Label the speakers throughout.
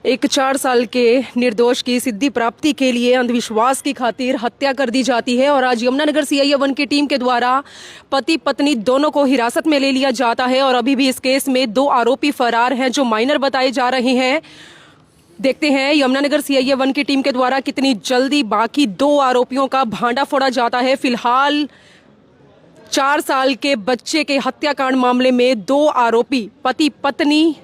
Speaker 1: एक 4 साल के निर्दोष की सिद्धि प्राप्ति के लिए अंधविश्वास की खातिर हत्या कर दी जाती है और आज यमुनानगर CIA 1 की टीम के द्वारा पति पत्नी दोनों को हिरासत में ले लिया जाता है और अभी भी इस केस में 2 आरोपी फरार हैं जो माइनर बताए जा रहे हैं। देखते हैं यमुनानगर CIA 1 की टीम के द्वारा कितनी जल्दी बाकी 2 आरोपियों का भांडा फोड़ा जाता है। फिलहाल 4 साल के बच्चे के हत्याकांड मामले में 2 आरोपी पति पत्नी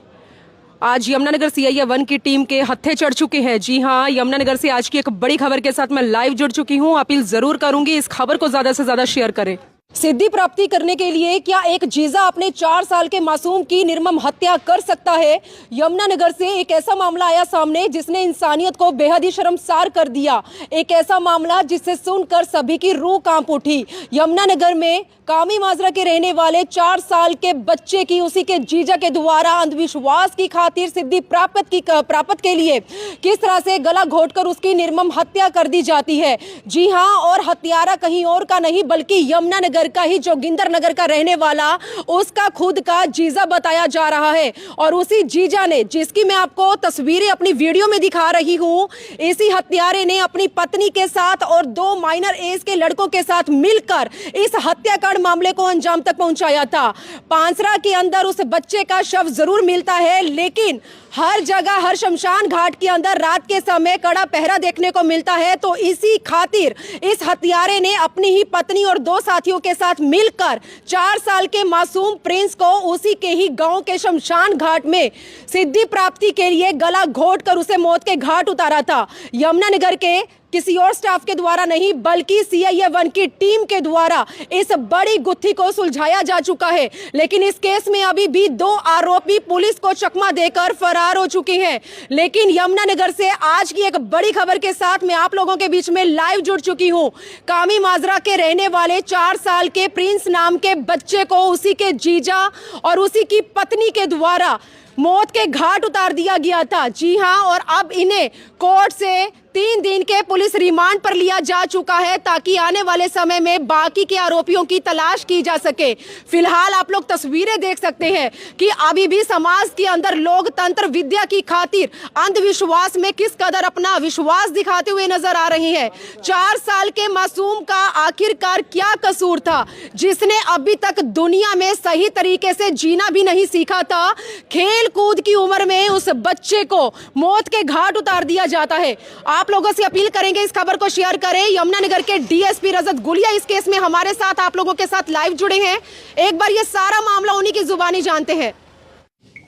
Speaker 1: आज यमुनानगर CIA 1 की टीम के हत्थे चढ़ चुके हैं। जी हाँ, यमुनानगर से आज की एक बड़ी खबर के साथ मैं लाइव जुड़ चुकी हूँ। अपील जरूर करूंगी इस खबर को ज्यादा से ज्यादा शेयर करें। सिद्धि प्राप्ति करने के लिए क्या एक जीजा अपने 4 साल के मासूम की निर्मम हत्या कर सकता है? यमुनानगर से एक ऐसा मामला आया सामने जिसने इंसानियत को बेहद ही शर्मसार कर दिया। एक ऐसा मामला जिससे सुनकर सभी की रूह कांप उठी। यमुनानगर में कामी माजरा के रहने वाले 4 साल के बच्चे की उसी के जीजा के द्वारा अंधविश्वास की खातिर सिद्धि प्राप्त के लिए किस तरह से गला घोटकर उसकी निर्मम हत्या कर दी जाती है। जी हाँ, और हत्यारा कहीं और का नहीं बल्कि यमुनानगर का ही जोगिंदर नगर का रहने वाला उसका खुद का जीजा बताया जा रहा है। और उसी जीजा ने, जिसकी मैं आपको तस्वीरें अपनी वीडियो में दिखा रही हूं, इसी हत्यारे ने अपनी पत्नी के साथ और 2 माइनर एज के लड़कों के साथ मिलकर इस हत्याकांड मामले को अंजाम तक पहुंचाया था। पांसरा के अंदर उस बच्चे का शव जरूर मिलता है, लेकिन हर जगह हर शमशान घाट के अंदर रात के समय कड़ा पहरा देखने को मिलता है। तो इसी खातिर इस हत्यारे ने अपनी ही पत्नी और 2 साथियों के साथ मिलकर 4 साल के मासूम प्रिंस को उसी के ही गांव के शमशान घाट में सिद्धि प्राप्ति के लिए गला घोटकर उसे मौत के घाट उतारा था। यमुनानगर के किसी और स्टाफ के द्वारा नहीं बल्कि CIA 1 की टीम के द्वारा इस बड़ी गुत्थी को सुलझाया जा चुका है। लेकिन इस केस में अभी भी 2 आरोपी पुलिस को चकमा देकर फरार हो चुके हैं। लेकिन यमुनानगर से आज की एक बड़ी खबर के साथ मैं आप लोगों के बीच में लाइव जुड़ चुकी हूं। कामी माजरा के रहने वाले 4 साल के प्रिंस नाम के बच्चे को उसी के जीजा और उसी की पत्नी के द्वारा मौत के घाट उतार दिया गया था। जी हां, और अब इन्हें कोर्ट से 3 दिन के पुलिस रिमांड पर लिया जा चुका है ताकि आने वाले समय में बाकी के आरोपियों की तलाश की जा सके। फिलहाल आप लोग तस्वीरें देख सकते हैं कि अभी भी समाज के अंदर लोग तंत्र विद्या की खातिर अंधविश्वास में किस कदर अपना विश्वास दिखाते हुए नजर आ रहे हैं। 4 साल के मासूम का आखिरकार क्या कसूर था जिसने अभी तक दुनिया में सही तरीके से जीना भी नहीं सीखा था? खेल कूद की उम्र में उस बच्चे को मौत के घाट उतार दिया जाता है। आप लोगों से अपील करेंगे इस खबर को शेयर करें। यमुनानगर के DSP रजत गुलिया इस केस में हमारे साथ आप लोगों के साथ लाइव जुड़े हैं। एक बार ये सारा मामला उन्हीं की जुबानी जानते हैं।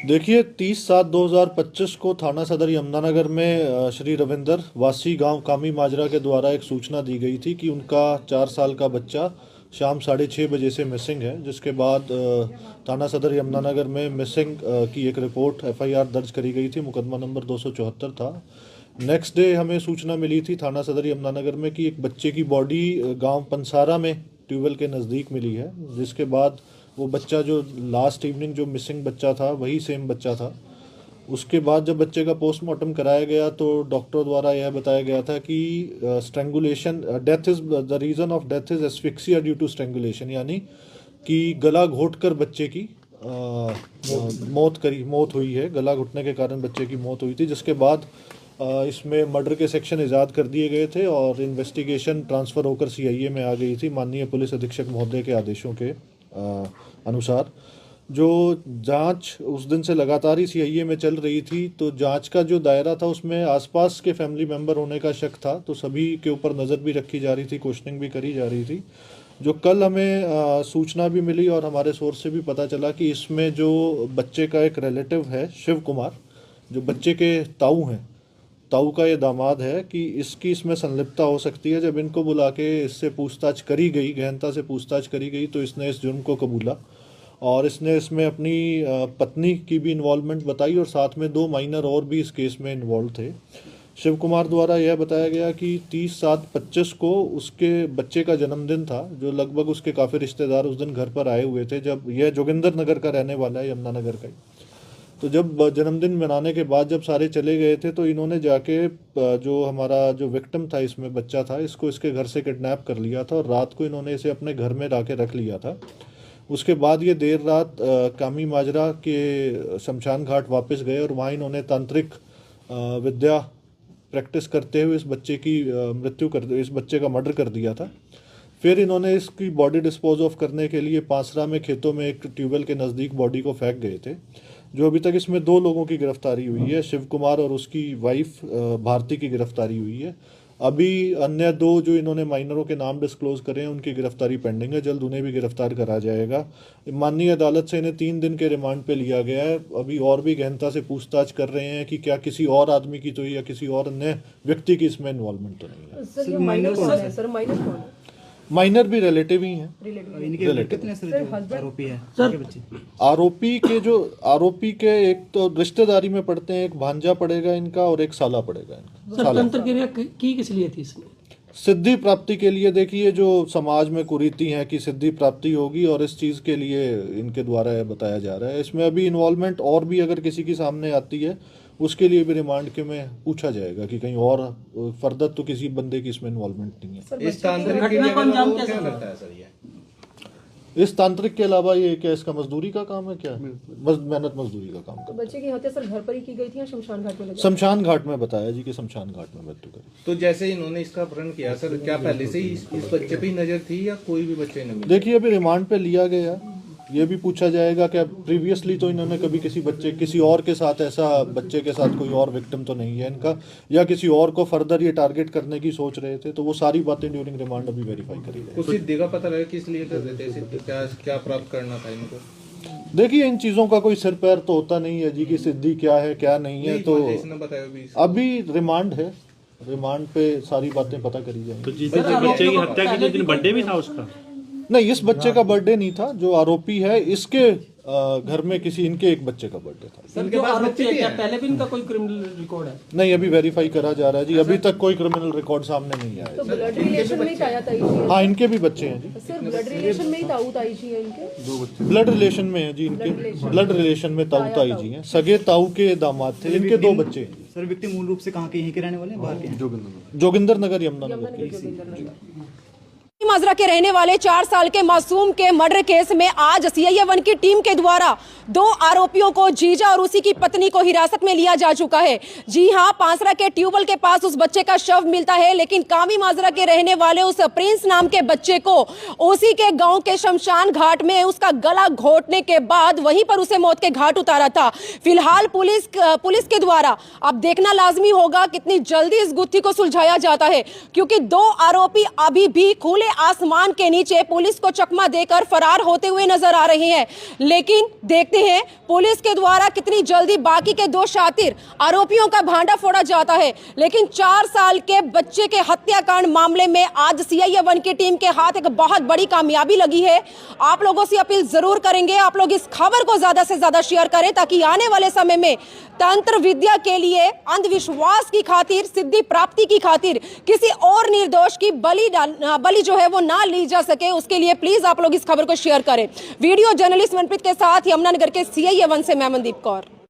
Speaker 2: देखिए, 30/7/2025 को थाना सदर यमुनानगर में श्री रविंदर वासी गांव कामी माजरा के द्वारा एक सूचना दी गई थी कि उनका 4 साल का बच्चा शाम 6:30 बजे से मिसिंग है। जिसके बाद थाना सदर यमुनानगर में मिसिंग की एक रिपोर्ट FIR दर्ज करी गई थी। मुकदमा नंबर 274 था। नेक्स्ट डे हमें सूचना मिली थी थाना सदर यमुनानगर में कि एक बच्चे की बॉडी गांव पंसारा में ट्यूबवेल के नज़दीक मिली है। जिसके बाद वो बच्चा जो लास्ट इवनिंग जो मिसिंग बच्चा था वही सेम बच्चा था। उसके बाद जब बच्चे का पोस्टमार्टम कराया गया तो डॉक्टर द्वारा यह बताया गया था कि strangulation death is the reason of death is asphyxia due to strangulation, यानी कि गला घोटकर बच्चे की मौत हुई है। गला घुटने के कारण बच्चे की मौत हुई थी। जिसके बाद इसमें मर्डर के सेक्शन इजाद कर दिए गए थे और इन्वेस्टिगेशन ट्रांसफ़र होकर CIA में आ गई थी माननीय पुलिस अधीक्षक महोदय के आदेशों के अनुसार। जो जांच उस दिन से लगातार ही CIA में चल रही थी, तो जांच का जो दायरा था उसमें आसपास के फैमिली मेंबर होने का शक था, तो सभी के ऊपर नज़र भी रखी जा रही थी, क्वेश्चनिंग भी करी जा रही थी। जो कल हमें सूचना भी मिली और हमारे सोर्स से भी पता चला कि इसमें जो बच्चे का एक रिलेटिव है शिव कुमार, जो बच्चे के ताऊ हैं, ताऊ का ये दामाद है, कि इसकी इसमें संलिप्तता हो सकती है। जब इनको बुला के इससे पूछताछ करी गई, गहनता से पूछताछ करी गई, तो इसने इस जुर्म को कबूला और इसने इसमें अपनी पत्नी की भी इन्वॉल्वमेंट बताई और साथ में 2 माइनर और भी इस केस में इन्वॉल्व थे। शिव कुमार द्वारा यह बताया गया कि 30/7/25 को उसके बच्चे का जन्मदिन था, जो लगभग उसके काफ़ी रिश्तेदार उस दिन घर पर आए हुए थे। जब यह जोगिंदर नगर का रहने वाला है, यमुनानगर का ही, तो जब जन्मदिन मनाने के बाद जब सारे चले गए थे तो इन्होंने जाके जो हमारा जो विक्टिम था, इसमें बच्चा था, इसको इसके घर से किडनैप कर लिया था और रात को इन्होंने इसे अपने घर में लाके रख लिया था। उसके बाद ये देर रात कामी माजरा के शमशान घाट वापस गए और वहाँ इन्होंने तांत्रिक विद्या प्रैक्टिस करते हुए इस बच्चे की इस बच्चे का मर्डर कर दिया था। फिर इन्होंने इसकी बॉडी डिस्पोज ऑफ करने के लिए पांसरा में खेतों में एक ट्यूबवेल के नज़दीक बॉडी को फेंक गए थे। जो अभी तक इसमें 2 लोगों की गिरफ्तारी हुई है, शिव कुमार और उसकी वाइफ भारती की गिरफ्तारी हुई है। अभी अन्य 2 जो इन्होंने माइनरों के नाम डिस्क्लोज करे हैं उनकी गिरफ्तारी पेंडिंग है, जल्द उन्हें भी गिरफ्तार करा जाएगा। माननीय अदालत से इन्हें 3 दिन के रिमांड पे लिया गया है। अभी और भी गहनता से पूछताछ कर रहे हैं कि क्या किसी और आदमी की तो या किसी और अन्य व्यक्ति की इसमें इन्वॉल्वमेंट तो नहीं है।
Speaker 1: सर ये माइनर कौन है? सर माइनर कौन है?
Speaker 2: माइनर भी रिलेटिव ही हैं।
Speaker 3: इनके कितने सर जो आरोपी है
Speaker 4: सर
Speaker 3: बच्चे?
Speaker 2: आरोपी के एक तो रिश्तेदारी में पड़ते हैं, एक भांजा पड़ेगा इनका और एक साला पड़ेगा इनका।
Speaker 4: सर तंत्र क्रिया की किस लिए थी इसमें?
Speaker 2: सिद्धि प्राप्ति के लिए। देखिए जो समाज में कुरीति है कि सिद्धि प्राप्ति होगी और इस चीज़ के लिए इनके द्वारा यह बताया जा रहा है। इसमें अभी इन्वॉल्वमेंट और भी अगर किसी की सामने आती है उसके लिए भी रिमांड के में पूछा जाएगा कि कहीं और फर्दर तो किसी बंदे की इसमें इन्वॉल्वमेंट नहीं है।
Speaker 3: इस तांत्रिक
Speaker 4: घटना को अंजाम
Speaker 3: क्या
Speaker 4: कैसे
Speaker 3: लगता है सर ये?
Speaker 2: इस तांत्रिक के अलावा ये क्या इसका मजदूरी का काम है? क्या मेहनत मजदूरी का काम
Speaker 1: तो बच्चे की हत्या सर घर पर ही की गई थी या शमशान घाट में?
Speaker 2: शमशान घाट में बताया जी कि शमशान घाट में मृत्यु करी।
Speaker 3: तो जैसे इन्होंने इसका अपहरण किया सर, क्या पहले से ही इस बच्चे पे ही नजर थी या कोई भी बच्चे ने?
Speaker 2: देखिए अभी रिमांड पे लिया गया, ये भी पूछा जाएगा कि प्रीवियसली तो इन्होंने कभी किसी और के साथ ऐसा बच्चे के साथ कोई और विक्टिम तो नहीं है इनका, या किसी और को फर्दर ये टारगेट करने की सोच रहे थे, तो वो सारी बातें ड्यूरिंग रिमांड अभी वेरीफाई करी जाएगी।
Speaker 3: कुछ सिद्धि का पता लगा किस लिए कर रहे थे सिद्धि? क्या प्राप्त करना था इनको?
Speaker 2: देखिए इन चीजों का कोई सिर पैर तो होता नहीं है जी कि सिद्धि क्या है क्या नहीं है, तो
Speaker 3: इसने बताया भी।
Speaker 2: अभी रिमांड है, रिमांड पे सारी बातें पता करी जाएंगी।
Speaker 5: तो जिस बच्चे की हत्या की दिन बर्थडे भी था उसका?
Speaker 2: नहीं, इस बच्चे का बर्थडे नहीं था। जो आरोपी है इसके घर में किसी इनके एक बच्चे का बर्थडे था।
Speaker 4: सर जो आरोपी है क्या पहले भी इनका कोई क्रिमिनल रिकॉर्ड है?
Speaker 2: नहीं, अभी वेरीफाई करा जा रहा है जी, अभी तक कोई क्रिमिनल रिकॉर्ड सामने नहीं आया।
Speaker 1: तो ब्लड रिलेशन में ही ताया ताई जी?
Speaker 2: हाँ, इनके भी बच्चे हैं जी।
Speaker 1: सर ब्लड रिलेशन में ही ताऊ ताई जी हैं इनके?
Speaker 2: ब्लड रिलेशन में है जी इनके, ब्लड रिलेशन में ताऊ ताई जी हैं, सगे ताऊ के दामाद थे। इनके 2 बच्चे हैं।
Speaker 3: सर विक्टिम मूल रूप से कहाँ के, यहीं के रहने वाले हैं, बाहर के?
Speaker 2: जोगिंदर नगर, यमुनानगर।
Speaker 1: माजरा के रहने वाले 4 साल के मासूम के मर्डर केस में आज CIA-1 की टीम के द्वारा 2 आरोपियों को, जीजा और उसी की पत्नी को हिरासत में लिया जा चुका है। जी हां, पांसरा के ट्यूबवेल के पास उस बच्चे का शव मिलता है, लेकिन कामी माजरा के रहने वाले उस प्रिंस नाम के बच्चे को उसी के गांव के शमशान घाट में उसका गला घोटने के बाद वहीं पर उसे मौत के घाट उतारा था। फिलहाल पुलिस के द्वारा अब देखना लाजमी होगा कितनी जल्दी इस गुत्थी को सुलझाया जाता है, क्योंकि 2 आरोपी अभी भी खुले आसमान के नीचे पुलिस को चकमा देकर फरार होते हुए नजर आ रहे हैं। लेकिन देखते हैं पुलिस के द्वारा कितनी जल्दी बाकी के 2 शातिर आरोपियों का भांडा फोड़ा जाता है। लेकिन 4 साल के बच्चे के हत्याकांड मामले में आज CIA-1 की टीम के हाथ एक बहुत बड़ी कामयाबी लगी है। आप लोगों से अपील जरूर करेंगे, आप लोग इस खबर को ज्यादा से ज्यादा शेयर करें, ताकि आने वाले समय में तंत्र विद्या के लिए, अंधविश्वास की खातिर, सिद्धि प्राप्ति की खातिर किसी और निर्दोष की बलि जो है वो ना ली जा सके। उसके लिए प्लीज आप लोग इस खबर को शेयर करें। वीडियो जर्नलिस्ट मनप्रीत के साथ यमुनानगर के CIA-1 से मैं मनदीप कौर।